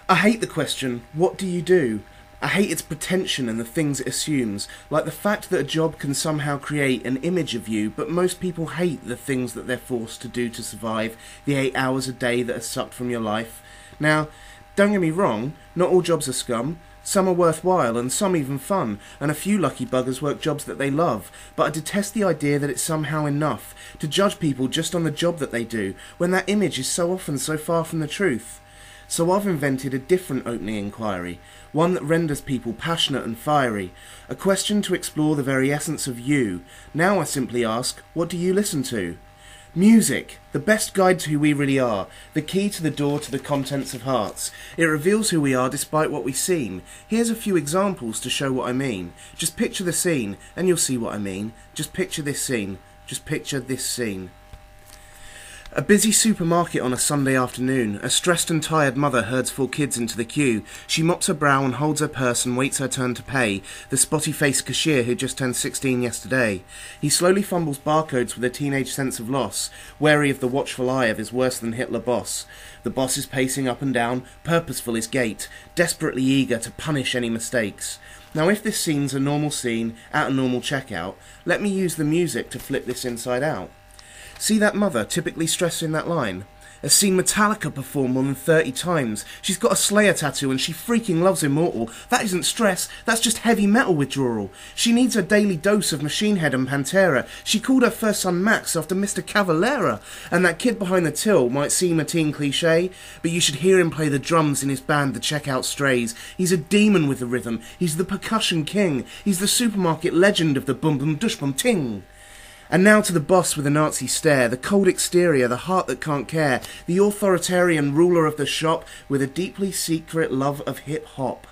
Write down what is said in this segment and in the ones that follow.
I hate the question, what do you do? I hate its pretension and the things it assumes, like the fact that a job can somehow create an image of you, but most people hate the things that they're forced to do to survive, the 8 hours a day that are sucked from your life. Now, don't get me wrong, not all jobs are scum. Some are worthwhile and some even fun, and a few lucky buggers work jobs that they love, but I detest the idea that it's somehow enough to judge people just on the job that they do, when that image is so often so far from the truth. So I've invented a different opening inquiry, one that renders people passionate and fiery, a question to explore the very essence of you. Now I simply ask, what do you listen to? Music, the best guide to who we really are, the key to the door to the contents of hearts. It reveals who we are despite what we seem. Here's a few examples to show what I mean. Just picture the scene, and you'll see what I mean. Just picture this scene. Just picture this scene. A busy supermarket on a Sunday afternoon. A stressed and tired mother herds 4 kids into the queue. She mops her brow and holds her purse and waits her turn to pay, the spotty-faced cashier who just turned 16 yesterday. He slowly fumbles barcodes with a teenage sense of loss, wary of the watchful eye of his worse-than-Hitler boss. The boss is pacing up and down, purposeful his gait, desperately eager to punish any mistakes. Now if this scene's a normal scene at a normal checkout, let me use the music to flip this inside out. See that mother typically stressing that line? Has seen Metallica perform more than 30 times. She's got a Slayer tattoo and she freaking loves Immortal. That isn't stress, that's just heavy metal withdrawal. She needs her daily dose of Machine Head and Pantera. She called her first son Max after Mr. Cavalera. And that kid behind the till might seem a teen cliche, but you should hear him play the drums in his band The Checkout Strays. He's a demon with the rhythm. He's the percussion king. He's the supermarket legend of the bum bum dush bum ting. And now to the boss with a Nazi stare, the cold exterior, the heart that can't care, the authoritarian ruler of the shop with a deeply secret love of hip-hop.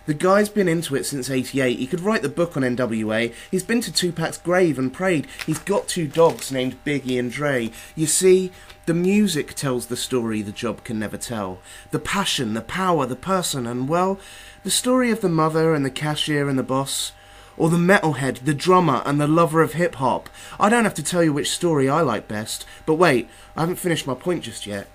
The guy's been into it since '88, he could write the book on NWA, he's been to Tupac's grave and prayed, he's got 2 dogs named Biggie and Dre. You see, the music tells the story the job can never tell. The passion, the power, the person, and well, the story of the mother and the cashier and the boss. Or the metalhead, the drummer, and the lover of hip-hop. I don't have to tell you which story I like best. But wait, I haven't finished my point just yet.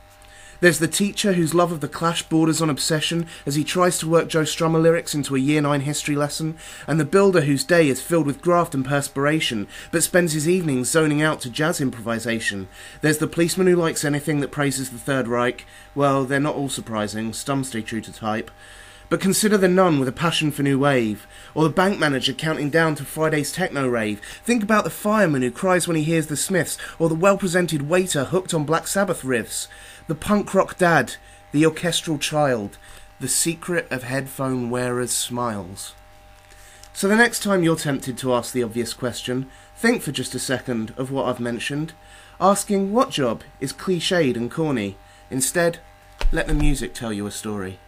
There's the teacher whose love of the Clash borders on obsession as he tries to work Joe Strummer lyrics into a Year 9 history lesson, and the builder whose day is filled with graft and perspiration, but spends his evenings zoning out to jazz improvisation. There's the policeman who likes anything that praises the Third Reich. Well, they're not all surprising, some stay true to type. But consider the nun with a passion for new wave, or the bank manager counting down to Friday's techno rave. Think about the fireman who cries when he hears the Smiths, or the well-presented waiter hooked on Black Sabbath riffs. The punk rock dad, the orchestral child, the secret of headphone wearers' smiles. So the next time you're tempted to ask the obvious question, think for just a second of what I've mentioned. Asking what job is cliched and corny. Instead, let the music tell you a story.